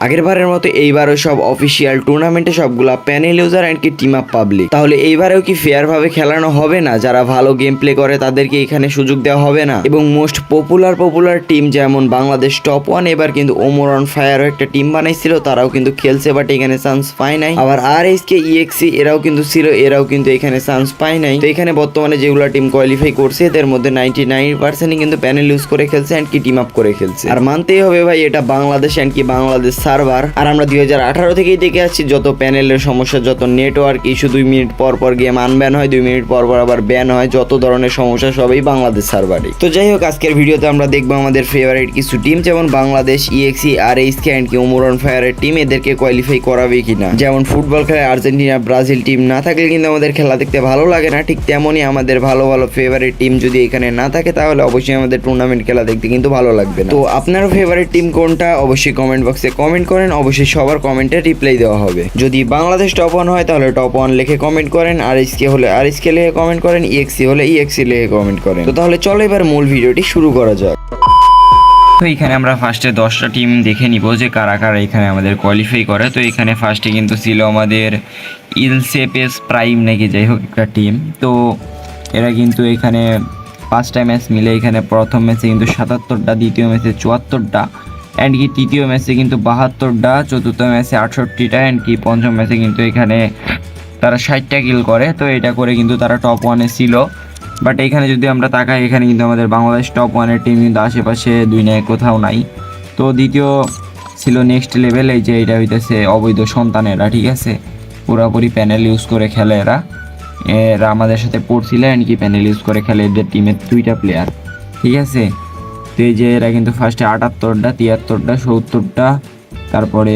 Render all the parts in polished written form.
আগেরবারের মতো এইবারও সব অফিসিয়াল টুর্নামেন্টে সবগুলা প্যানেল ইউজার এন্ড কি টিম আপ পাবলিক। তাহলে এইবারেও কি ফেয়ার ভাবে খেলানো হবে না? যারা ভালো গেম প্লে করে তাদেরকে এখানে সুযোগ দেওয়া হবে না? এবং মোস্ট পপুলার টিম যেমন বাংলাদেশ টপ ওয়ান এবার কিন্তু ওমর অন ফায়ারও একটা টিম বানাইছিল, তারাও কিন্তু খেলছে বাট এখানে চান্স পায় নাই। আবার RSK EXE এরাও কিন্তু ছিল, এরাও কিন্তু এখানে চান্স পায় নাই। তো এখানে বর্তমানে যেগুলো টিম কোয়ালিফাই করছে এদের মধ্যে 99% কিন্তু প্যানেল ইউজ করে খেলছে এন্ড কি টিম আপ করে খেলছে। আর মানতেই হবে ভাই, এটা বাংলাদেশ এন্ড কি বাংলাদেশ সার্ভার। আর আমরা 2018 থেকেই দেখে আসছি যত প্যানেলের সমস্যা, যত নেটওয়ার্ক ইস্যু, 2 মিনিট পর পর গেম আনব্যান হয়, 2 মিনিট পর পর আবার ব্যান হয়, যত ধরনের সমস্যা সবই বাংলাদেশ সার্ভারে। তো যাই হোক, আজকের ভিডিওতে আমরা দেখবো আমাদের ফেভারিট কিছু টিম যেমন বাংলাদেশ, EXE, RSK এন্ড কি ওমর অন ফায়ারের টিম, এদেরকে কোয়ালিফাই করাবে কিনা। যেমন ফুটবল খেলায় আর্জেন্টিনা, ব্রাজিল টিম না থাকলে কিন্তু আমাদের খেলা দেখতে ভালো লাগে না, ঠিক তেমনই আমাদের ভালো ভালো ফেভারিট টিম যদি এখানে না থাকে তাহলে অবশ্যই আমাদের টুর্নামেন্ট খেলা দেখতে কিন্তু ভালো লাগবে না। তো আপনার ফেভারিট টিম কোনটা অবশ্যই কমেন্ট বক্সে কমেন্ট করেন, অবশ্যই সবার কমেন্টে রিপ্লাই দেওয়া হবে। যদি বাংলাদেশ টপ ওয়ান হয় তাহলে টপ ওয়ান লিখে কমেন্ট করেন, RSK হলে RSK লিখে কমেন্ট করেন, EXE হলে EXE লিখে কমেন্ট করেন। তো তাহলে চলো এবার মূল ভিডিওটি শুরু করা যাক। তো এখানে আমরা ফার্স্টে 10টা টিম দেখে নিব যে কারা কারা এখানে আমাদের কোয়ালিফাই করে। তো এখানে ফার্স্টে কিন্তু ছিল আমাদের ইলসেপেস প্রাইম নাকি যাই হোক একটা টিম। তো এরা কিন্তু এখানে 5টা ম্যাচ মিলে এখানে প্রথম ম্যাচে কিন্তু 77টা, দ্বিতীয় ম্যাচে 74টা অ্যান্ড কি তৃতীয় ম্যাচে কিন্তু 72টা, চতুর্থ ম্যাচে 68টা অ্যান্ড কি পঞ্চম ম্যাচে কিন্তু এখানে তারা 60টা কিল করে। তো এটা করে কিন্তু তারা টপ ওয়ানে ছিল। বাট এখানে যদি আমরা তাকাই, এখানে কিন্তু আমাদের বাংলাদেশ টপ ওয়ানের টিম কিন্তু আশেপাশে 2 নয় কোথাও নাই। তো দ্বিতীয় ছিল নেক্সট লেভেল, এই যে এটা হইতেছে অবৈধ সন্তানেরা, ঠিক আছে, পুরোপুরি প্যানেল ইউজ করে খেলে এরা আমাদের সাথে পড়ছিল অ্যান্ড কি প্যানেল ইউজ করে খেলে এদের টিমের 2টা প্লেয়ার, ঠিক আছে। তো এই যে এরা কিন্তু ফার্স্টে 78টা, 73টা, 70টা, তারপরে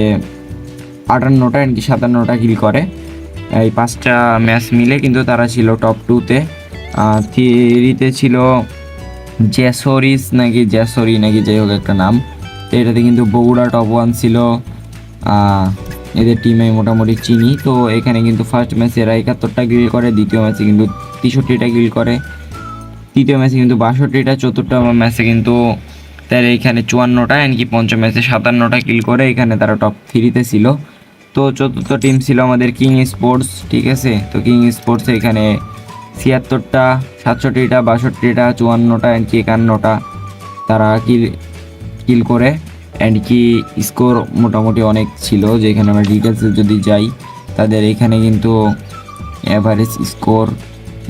58টা অ্যান্ড কি 57টা কিল করে। এই 5টা ম্যাচ মিলে কিন্তু তারা ছিল টপ 2-তে। 3-তে ছিল জ্যাসরি নাকি যাই হোক একটা নাম। তো এটাতে কিন্তু বগুড়া টপ ওয়ান ছিল, এদের টিমে মোটামুটি চিনি। তো এখানে কিন্তু ফার্স্ট ম্যাচে এরা 71টা কিল করে, দ্বিতীয় ম্যাচে কিন্তু 63টা কিল করে, তৃতীয় ম্যাচে কিন্তু 62টা, চতুর্থ ম্যাচে কিন্তু তারা এখানে 54টা অ্যান্ড কি পঞ্চম ম্যাচে 57টা কিল করে, এখানে তারা টপ 3-তে ছিল। তো চতুর্থ টিম ছিল আমাদের কিং স্পোর্টস, ঠিক আছে। তো কিং স্পোর্টস এখানে 76টা, 67টা, 62টা, 54টা অ্যান্ড কি 51টা তারা কিল করে অ্যান্ড কি স্কোর মোটামুটি অনেক ছিল। যেখানে আমরা ডিটেলসে যদি যাই, তাদের এখানে কিন্তু অ্যাভারেজ স্কোর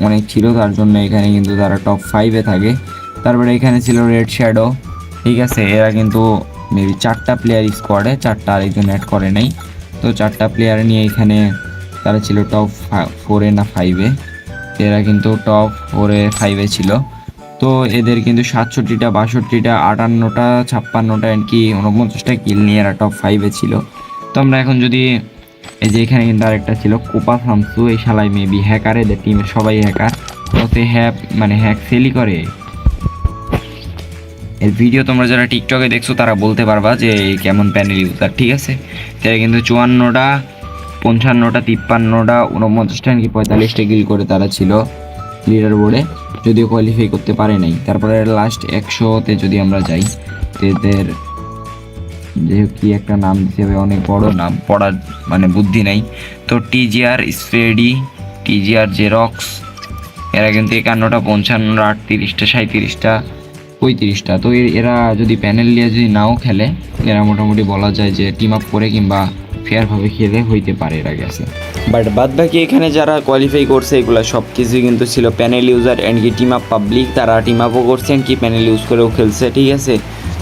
অনেক ছিল, তার জন্য এখানে কিন্তু তারা টপ 5-এ থাকে। তারপরে এখানে ছিল রেড শ্যাডো, ঠিক আছে। এরা কিন্তু মেবি 4টা প্লেয়ার স্কোয়াডে, 4টা আরেকজন অ্যাড করে নাই। তো 4টা প্লেয়ার নিয়ে এখানে তারা ছিল টপ 4-এ না 5-এ, এরা কিন্তু টপ 4-এ 5-এ ছিল। তো এদের কিন্তু 67টা, 62টা, 58টা, 56টা অ্যান্ড কি 49টা কিল নিয়ে এরা টপ 5-এ ছিল। তো আমরা এখন যদি এই যে এখানে কিন্তু আরেকটা ছিল কোপা সামসু, এই শালাই মেবি হ্যাকার, এদের টিমের সবাই হ্যাকার। তো সে হ্যাক সেলই করে। এর ভিডিও তোমরা যারা টিকটকে দেখছো তারা বলতে পারবা যে কেমন প্যানেল ইউজার, ঠিক আছে। তারা কিন্তু 54টা, 55টা, 53টা, 49টা কি 45টা কিল করে তারা ছিল লিডার বোর্ডে, যদিও কোয়ালিফাই করতে পারে নাই। তারপরে লাস্ট 100-তে যদি আমরা যাই, এদের যে কি একটা নাম দিতে হবে, অনেক বড় নাম, পড়ার মানে বুদ্ধি নাই। তো TGR স্প্রেডি, TGR জেরক্স, এরা কিন্তু 51টা, 55টা, 38টা, 37টা, 35টা। তো এরা যদি প্যানেল নিয়ে যদি নাও খেলে, এরা মোটামুটি বলা যায় যে টিম আপ করে কিংবা ফেয়ারভাবে খেলে হইতে পারে এরা গেছে। বাট বাদ বাকি এখানে যারা কোয়ালিফাই করছে এগুলো সব কিছুই কিন্তু ছিল প্যানেল ইউজার অ্যান্ড কি টিম আপ পাবলিক, তারা টিম আপও করছে কি প্যানেল ইউজ করেও খেলছে, ঠিক আছে।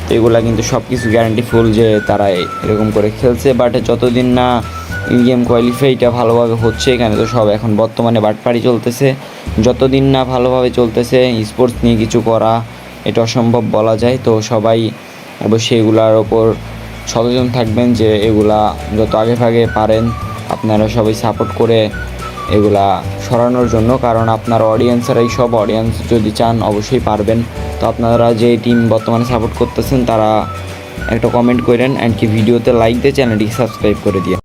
তো এগুলা কিন্তু সব কিছু গ্যারান্টি ফুল যে তারা এরকম করে খেলছে। বাট যতদিন না ইন গেম কোয়ালিফাইটা ভালোভাবে হচ্ছে, এখানে তো সব এখন বর্তমানে বাটপাড়ি চলতেছে, যতদিন না ভালোভাবে চলতেছে স্পোর্টস নিয়ে কিছু করা এটা অসম্ভব বলা যায়। তো সবাই অবশ্যই এগুলার ওপর সচেতন থাকবেন যে এগুলা যত আগে ভাগে পারেন আপনারা সবাই সাপোর্ট করে এগুলা সরানোর জন্য, কারণ আপনার অডিয়েন্সেরাই সব, অডিয়েন্স যদি চান অবশ্যই পারবেন। তো আপনারা যে টিম বর্তমানে সাপোর্ট করতেছেন তারা একটা কমেন্ট করেন অ্যান্ড কি ভিডিওতে লাইক দিয়ে চ্যানেলটিকে সাবস্ক্রাইব করে দিয়ে।